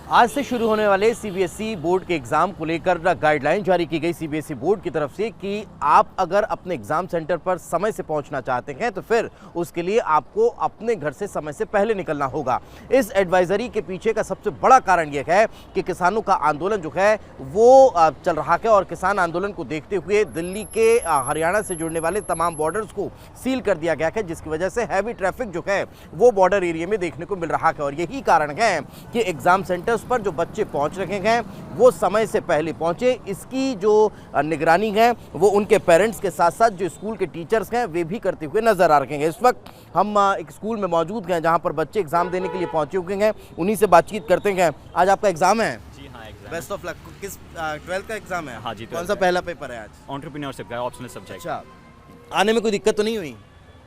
आज से शुरू होने वाले सीबीएसई बोर्ड के एग्जाम को लेकर गाइडलाइन जारी की गई सीबीएसई बोर्ड की तरफ से कि आप अगर अपने एग्जाम सेंटर पर समय से पहुंचना चाहते हैं तो फिर उसके लिए आपको अपने घर से समय से पहले निकलना होगा। इस एडवाइजरी के पीछे का सबसे बड़ा कारण यह है कि किसानों का आंदोलन जो है वो चल रहा है और किसान आंदोलन को देखते हुए दिल्ली के हरियाणा से जुड़ने वाले तमाम बॉर्डर्स को सील कर दिया गया है, जिसकी वजह से हैवी ट्रैफिक जो है वो बॉर्डर एरिया में देखने को मिल रहा है। और यही कारण है कि एग्जाम सेंटर पर जो बच्चे पहुंच रहे हैं वो समय से पहले पहुंचे। इसकी जो निगरानी है वो उनके पेरेंट्स के साथ साथ जो स्कूल के टीचर्स हैं वे भी करते हुए नजर आ रहे हैं। इस वक्त हम एक स्कूल में मौजूद हैं जहां पर बच्चे एग्जाम देने के लिए पहुंचे हुए हैं, उन्हीं से बातचीत करते हैं। आज आपका एग्जाम है? जी हाँ, एग्जाम। Best of luck. किस 12th का एग्जाम है? हाँ जी, कौन सा पहला पेपर है आज? एंटरप्रेन्योरशिप का ऑप्शनल सब्जेक्ट। अच्छा, आने में कोई दिक्कत तो नहीं हुई?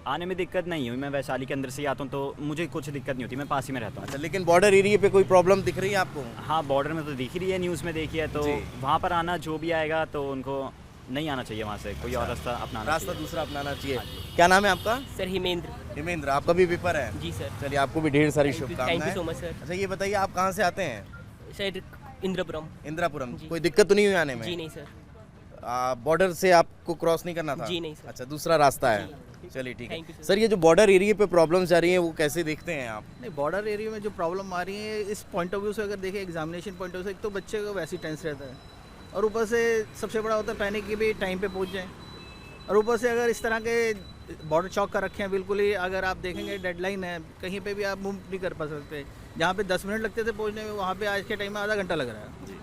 आने में दिक्कत नहीं हुई, मैं वैशाली के अंदर से ही आता हूँ तो मुझे कुछ दिक्कत नहीं होती, मैं पास ही में रहता हूँ। अच्छा, लेकिन बॉर्डर एरिया पे कोई प्रॉब्लम दिख रही है आपको? हाँ, बॉर्डर में तो दिख ही रही है, न्यूज़ में देखी है, तो वहाँ पर आना जो भी आएगा तो उनको नहीं आना चाहिए वहाँ से, कोई और रास्ता अपनाना चाहिए। दूसरा अपनाना चाहिए। क्या नाम है आपका? सर हिमेंद्र। हिमेंद्र, आपका भी पेपर है? जी सर। चलिए, आपको भी ढेर सारी थैंक शुभकामनाएं। You so much sir. अच्छा, ये बताइए आप कहाँ से आते हैं? सर इंद्रपुरम। इंदिरापुरम। जी। कोई दिक्कत तो नहीं हुई आने में? जी नहीं सर। बॉर्डर से आपको क्रॉस नहीं करना था? जी नहीं सर। अच्छा, दूसरा रास्ता है। चलिए, ठीक Thank you, है। sir. सर, ये जो बॉर्डर एरिया पे प्रॉब्लम्स आ रही हैं वो कैसे देखते हैं आप? नहीं, बॉर्डर एरिया में जो प्रॉब्लम आ रही है इस पॉइंट ऑफ व्यू से अगर देखें, एग्जामिनेशन पॉइंट ऑफ व्यू से, एक तो बच्चे को वैसे ही टेंस रहता है और ऊपर से सबसे बड़ा होता है पैनिक की भी टाइम पे पहुंच जाएं। और ऊपर से अगर इस तरह के बॉर्डर चौक का रखे हैं बिल्कुल ही, अगर आप देखेंगे डेडलाइन है, कहीं पे भी आप मूव नहीं कर पा सकते। जहाँ पे 10 मिनट लगते थे पहुँचने में, वहाँ पे आज के टाइम में आधा घंटा लग रहा है।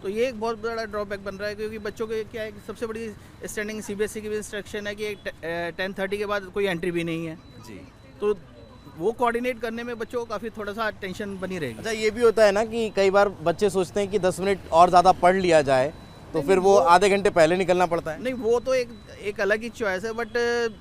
तो ये एक बहुत बड़ा ड्रॉबैक बन रहा है, क्योंकि बच्चों के क्या है कि सबसे बड़ी स्टैंडिंग सीबीएसई की भी इंस्ट्रक्शन है कि 10:30 के बाद कोई एंट्री भी नहीं है जी। तो वो कोऑर्डिनेट करने में बच्चों को काफ़ी थोड़ा सा टेंशन बनी रहेगी। अच्छा, ये भी होता है ना कि कई बार बच्चे सोचते हैं कि 10 मिनट और ज़्यादा पढ़ लिया जाए तो फिर वो आधे घंटे पहले निकलना पड़ता है। नहीं, वो तो एक अलग ही चॉइस है, बट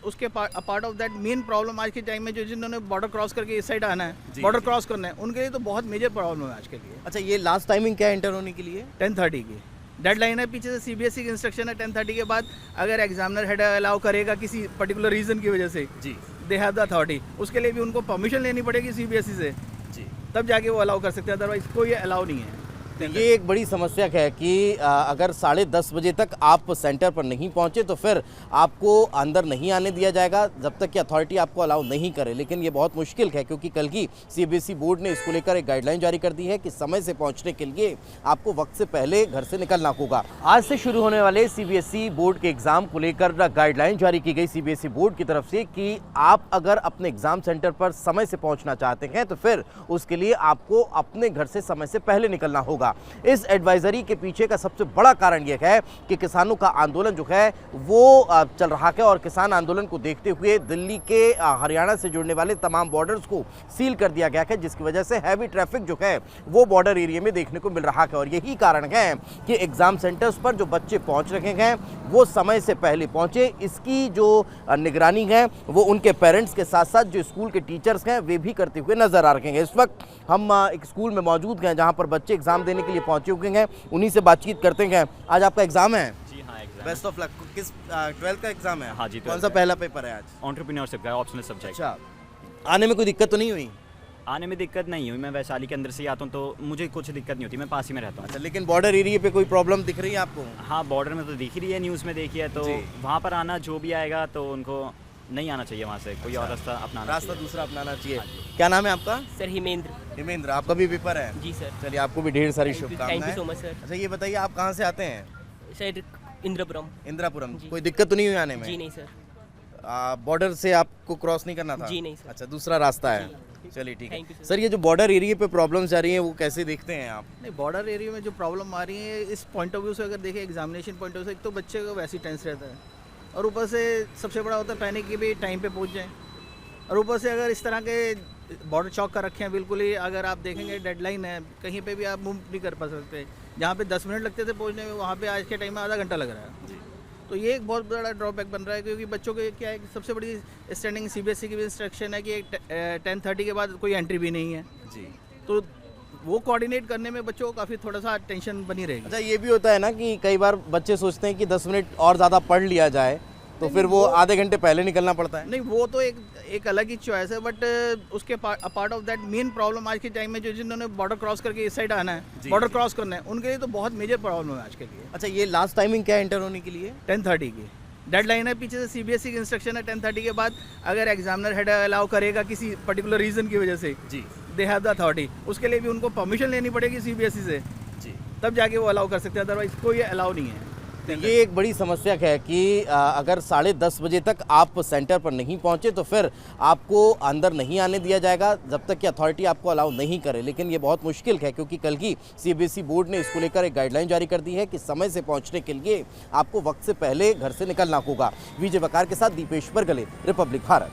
उसके part of that main problem आज के टाइम में जो जिन्होंने बॉर्डर क्रॉस करके इस साइड आना है, बॉर्डर क्रॉस करना है, उनके लिए तो बहुत मेजर प्रॉब्लम है आज के लिए। अच्छा, ये लास्ट टाइमिंग क्या है इंटर होने के लिए? 10:30 की डेडलाइन है, पीछे से सीबीएसई की इंस्ट्रक्शन है 10:30 के बाद अगर एग्जामिनर हेड अलाउ करेगा किसी पर्टिकुलर रीजन की वजह से, जी, दे हैव द अथॉरिटी, उसके लिए भी उनको परमिशन लेनी पड़ेगी सीबीएसई से, जी, तब जाके वो अलाउ कर सकते हैं, अदरवाइज कोई अलाउ नहीं है। ये एक बड़ी समस्या है कि अगर 10:30 बजे तक आप सेंटर पर नहीं पहुंचे तो फिर आपको अंदर नहीं आने दिया जाएगा जब तक कि अथॉरिटी आपको अलाउ नहीं करे। लेकिन ये बहुत मुश्किल है क्योंकि कल ही सीबीएसई बोर्ड ने इसको लेकर एक गाइडलाइन जारी कर दी है कि समय से पहुंचने के लिए आपको वक्त से पहले घर से निकलना होगा। आज से शुरू होने वाले सीबीएसई बोर्ड के एग्जाम को लेकर गाइडलाइन जारी की गई सीबीएसई बोर्ड की तरफ से कि आप अगर अपने एग्जाम सेंटर पर समय से पहुंचना चाहते हैं तो फिर उसके लिए आपको अपने घर से समय से पहले निकलना होगा। इस एडवाइजरी के पीछे का सबसे बड़ा कारण यह है कि किसानों का आंदोलन जो है वो चल रहा है और किसान आंदोलन को देखते हुए दिल्ली के हरियाणा से जुड़ने वाले तमाम बॉर्डर्स को सील कर दिया गया है, जिसकी वजह से हैवी ट्रैफिक जो है वो बॉर्डर एरिया में देखने को मिल रहा है। और यही कारण है कि एग्जाम सेंटर्स पर जो बच्चे पहुंच रहे हैं वो समय से पहले पहुंचे। इसकी जो निगरानी है वो उनके पेरेंट्स के साथ साथ जो स्कूल के टीचर्स हैं वे भी करते हुए नजर आ रहे हैं। इस वक्त हम एक स्कूल में मौजूद हैं जहां पर बच्चे एग्जाम देने के लिए पहुंचे हुए हैं, उन्हीं से बातचीत करते हैं। आज आपका एग्जाम है? जी हाँ, एग्जाम। Best of luck. किस 12th का एग्जाम है? हाँ जी, कौन सा पहला पेपर है आज? एंटरप्रेन्योरशिप का ऑप्शनल सब्जेक्ट। अच्छा, आने में कोई दिक्कत तो नहीं हुई? आने में दिक्कत नहीं हुई, मैं वैशाली के अंदर से ही आता हूँ तो मुझे कुछ दिक्कत नहीं होती, मैं पास ही में रहता हूँ। अच्छा, लेकिन बॉर्डर एरिया पे कोई प्रॉब्लम दिख रही है आपको? हाँ, बॉर्डर में तो दिख ही रही है, न्यूज़ में देखी है, तो वहाँ पर आना जो भी आएगा तो उनको नहीं आना चाहिए वहाँ से, कोई और रास्ता अपनाना चाहिए। दूसरा अपनाना चाहिए। क्या नाम है आपका? सर हिमेंद्र। हिमेंद्र, आपका भी पेपर है? जी सर। चलिए, आपको भी ढेर सारी थैंक यू शुभकामनाएं। So much sir. अच्छा, ये बताइए आप कहाँ से आते हैं? सर इंद्रपुरम। इंदिरापुरम। जी। कोई दिक्कत तो नहीं हुई आने में? जी नहीं सर। बॉर्डर से आपको क्रॉस नहीं करना था? जी नहीं सर। अच्छा, दूसरा रास्ता है। चलिए, ठीक Thank you, है। sir. सर, ये जो बॉर्डर एरिया पे प्रॉब्लम्स आ रही हैं वो कैसे देखते हैं आप? नहीं, बॉर्डर एरिया में जो प्रॉब्लम आ रही है इस पॉइंट ऑफ व्यू से अगर देखें, एग्जामिनेशन पॉइंट ऑफ व्यू से, एक तो बच्चे को वैसे ही टेंस रहता है और ऊपर से सबसे बड़ा होता है पैनिक की भी टाइम पे पहुंच जाएं। और ऊपर से अगर इस तरह के बॉर्डर चौक का रखे हैं बिल्कुल ही, अगर आप देखेंगे डेडलाइन है, कहीं पे भी आप मूव नहीं कर पा सकते। जहाँ पे 10 मिनट लगते थे पहुँचने में, वहाँ पे आज के टाइम में आधा घंटा लग रहा है। तो ये एक बहुत बड़ा ड्रॉबैक बन रहा है, क्योंकि बच्चों के क्या है कि सबसे बड़ी स्टैंडिंग सीबीएसई की भी इंस्ट्रक्शन है कि 10:30 के बाद कोई एंट्री भी नहीं है जी। तो वो कोऑर्डिनेट करने में बच्चों को काफ़ी थोड़ा सा टेंशन बनी रहेगी। अच्छा, ये भी होता है ना कि कई बार बच्चे सोचते हैं कि 10 मिनट और ज़्यादा पढ़ लिया जाए तो फिर वो आधे घंटे पहले निकलना पड़ता है। नहीं, वो तो एक अलग ही चॉइस है, बट उसके part of that main problem आज के टाइम में जो जिन्होंने बॉर्डर क्रॉस करके इस साइड आना है, बॉर्डर क्रॉस करना है, उनके लिए तो बहुत मेजर प्रॉब्लम है आज के लिए। अच्छा, ये लास्ट टाइमिंग क्या है इंटर होने के लिए? 10:30 की डेडलाइन है, पीछे से सीबीएसई की इंस्ट्रक्शन है 10:30 के बाद अगर एग्जामिनर हेड अलाउ करेगा किसी पर्टिकुलर रीजन की वजह से, जी दे हैव द अथॉरिटी, उसके लिए भी उनको परमिशन लेनी पड़ेगी सीबीएसई से, जी। तब जाके वो अलाउ कर सकते हैं, अदरवाइज कोई अलाउ नहीं है। तो ये एक बड़ी समस्या है कि अगर 10:30 बजे तक आप सेंटर पर नहीं पहुंचे तो फिर आपको अंदर नहीं आने दिया जाएगा जब तक कि अथॉरिटी आपको अलाउ नहीं करे। लेकिन ये बहुत मुश्किल है क्योंकि कल ही सीबीएसई बोर्ड ने इसको लेकर एक गाइडलाइन जारी कर दी है कि समय से पहुंचने के लिए आपको वक्त से पहले घर से निकलना होगा। विजय वकार के साथ दीपेश बरगले, रिपब्लिक भारत।